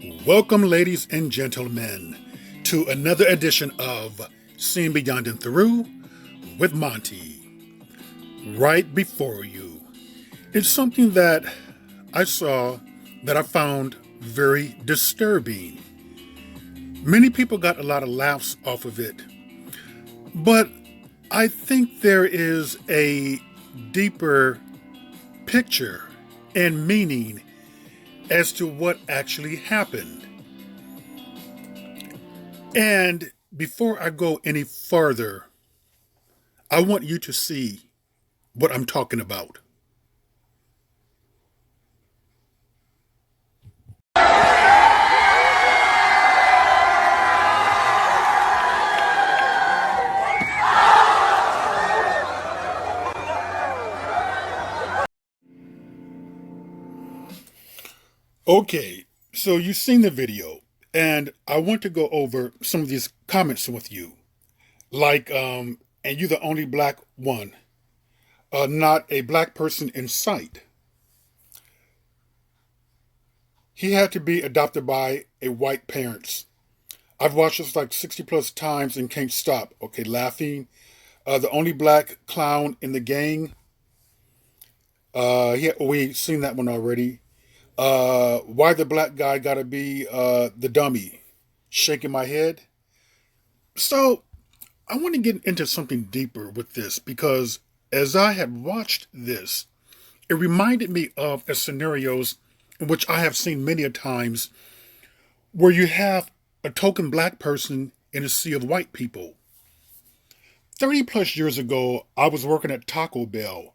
Welcome, ladies and gentlemen, to another edition of Seeing Beyond and Through with Monty. Right before you, it's something that I saw that I found very disturbing. Many people got a lot of laughs off of it, but I think there is a deeper picture and meaning as to what actually happened. And before I go any further, I want you to see what I'm talking about. Okay, so you've seen the video, and I want to go over some of these comments with you. Like, and you're the only black one, not a black person in sight. He had to be adopted by a white parents. I've watched this like 60 plus times and can't stop. Okay, laughing. The only black clown in the gang. Yeah, we seen that one already. Why the black guy gotta be the dummy? Shaking my head. So I want to get into something deeper with this because as I had watched this, it reminded me of a scenarios in which I have seen many a times where you have a token black person in a sea of white people. 30 plus years ago, I was working at Taco Bell,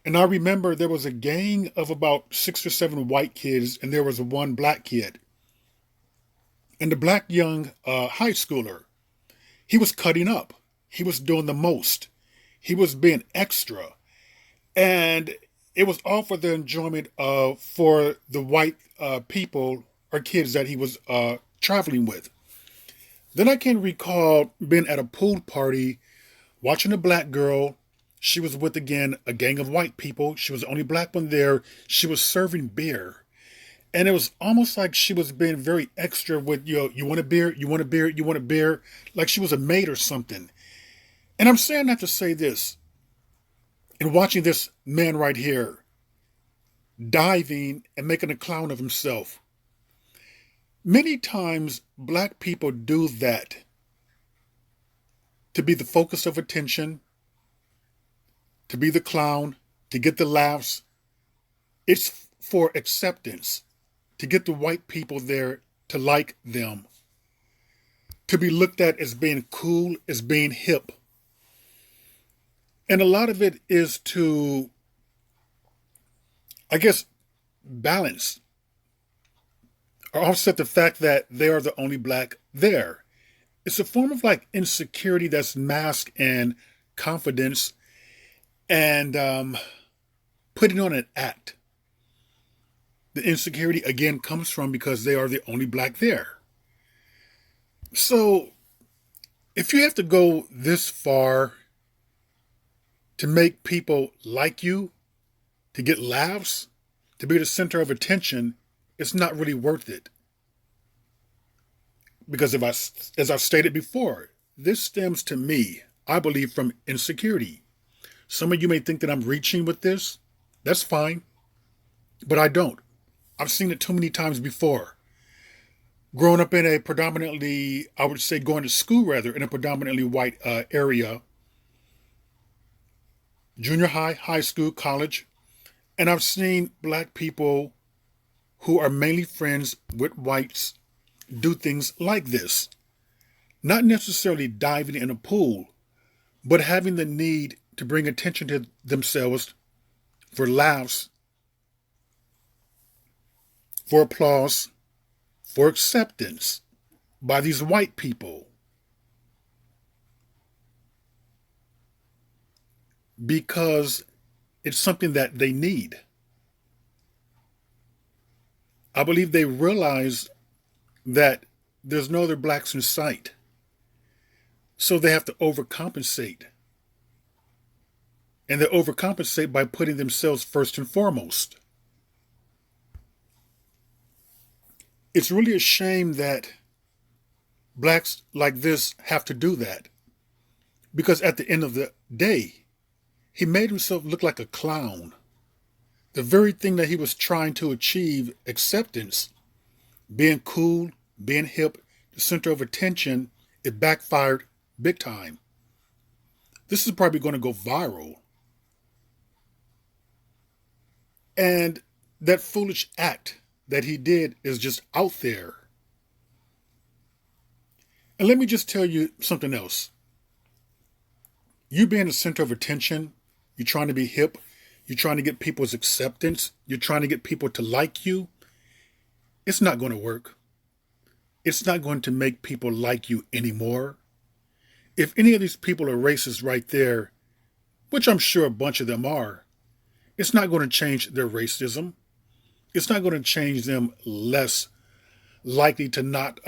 and I remember there was a gang of about 6 or 7 white kids, and there was one black kid. And the black young high schooler, he was cutting up. He was doing the most. He was being extra. And it was all for the enjoyment of for the white people or kids that he was traveling with. Then I can recall being at a pool party, watching a black girl. She was with, again, a gang of white people. She was the only black one there. She was serving beer. And it was almost like she was being very extra with, you want a beer? You want a beer? You want a beer? Like she was a maid or something. And I'm saying that to say this. And watching this man right here diving and making a clown of himself. Many times, black people do that to be the focus of attention, to be the clown, to get the laughs. It's for acceptance, to get the white people there to like them, to be looked at as being cool, as being hip. And a lot of it is to, I guess, balance or offset the fact that they are the only black there. It's a form of like insecurity that's masked in confidence and putting on an act. The insecurity again comes from because they are the only black there. So if you have to go this far to make people like you, to get laughs, to be the center of attention, it's not really worth it. Because as I've stated before, this stems to me, I believe, from insecurity. Some of you may think that I'm reaching with this. That's fine. But I don't. I've seen it too many times before. Growing up in a predominantly, I would say going to school rather, in a predominantly white area, junior high, high school, college, and I've seen black people who are mainly friends with whites do things like this. Not necessarily diving in a pool, but having the need to bring attention to themselves for laughs, for applause, for acceptance by these white people. Because it's something that they need. I believe they realize that there's no other blacks in sight. So they have to overcompensate. And they overcompensate by putting themselves first and foremost. It's really a shame that blacks like this have to do that. Because at the end of the day, he made himself look like a clown. The very thing that he was trying to achieve, acceptance, being cool, being hip, the center of attention, it backfired big time. This is probably going to go viral. And that foolish act that he did is just out there. And let me just tell you something else. You being the center of attention, you're trying to be hip, you're trying to get people's acceptance, you're trying to get people to like you, it's not going to work. It's not going to make people like you anymore. If any of these people are racist right there, which I'm sure a bunch of them are, it's not going to change their racism. It's not going to change them less likely to not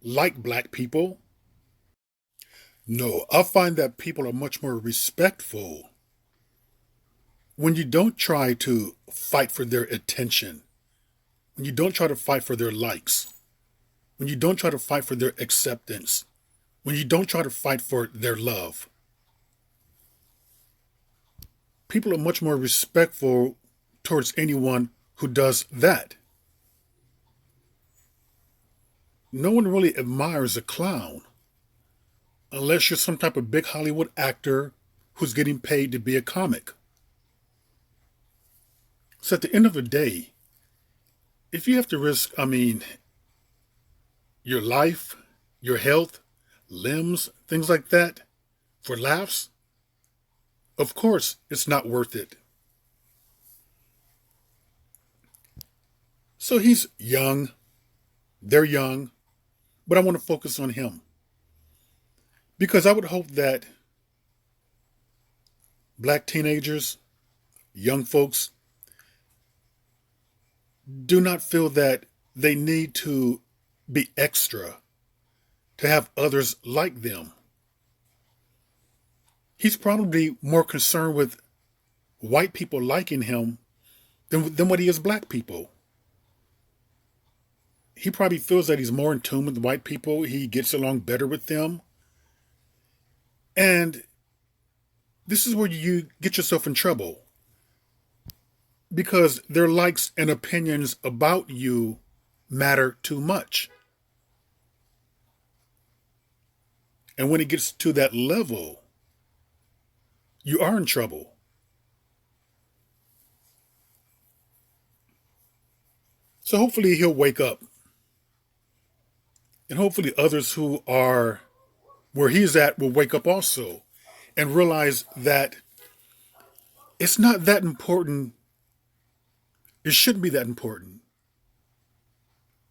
like black people. No, I find that people are much more respectful when you don't try to fight for their attention, when you don't try to fight for their likes, when you don't try to fight for their acceptance, when you don't try to fight for their love. People are much more respectful towards anyone who does that. No one really admires a clown unless you're some type of big Hollywood actor who's getting paid to be a comic. So at the end of the day, if you have to risk, your life, your health, limbs, things like that, for laughs, of course it's not worth it. So he's young, they're young, but I want to focus on him. Because I would hope that black teenagers, young folks, do not feel that they need to be extra to have others like them. He's probably more concerned with white people liking him than what he is black people. He probably feels that he's more in tune with white people. He gets along better with them. And this is where you get yourself in trouble. Because their likes and opinions about you matter too much. And when it gets to that level, you are in trouble. So hopefully he'll wake up. And hopefully others who are where he's at will wake up also and realize that it's not that important. It shouldn't be that important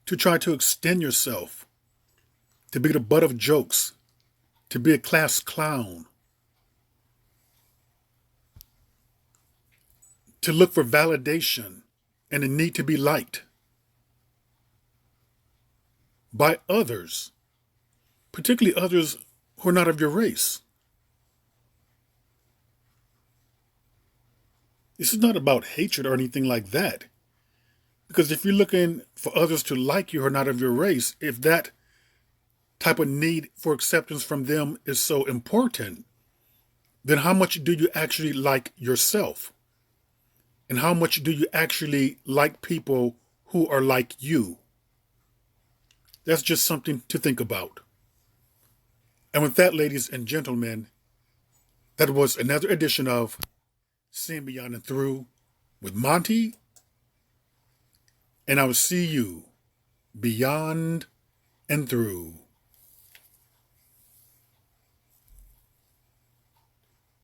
to try to extend yourself, to be the butt of jokes, to be a class clown, to look for validation and the need to be liked by others, particularly others who are not of your race. This is not about hatred or anything like that. Because if you're looking for others to like you who are not of your race, if that type of need for acceptance from them is so important, then how much do you actually like yourself? And how much do you actually like people who are like you? That's just something to think about. And with that, ladies and gentlemen, that was another edition of Seeing Beyond and Through with Monty. And I will see you beyond and through.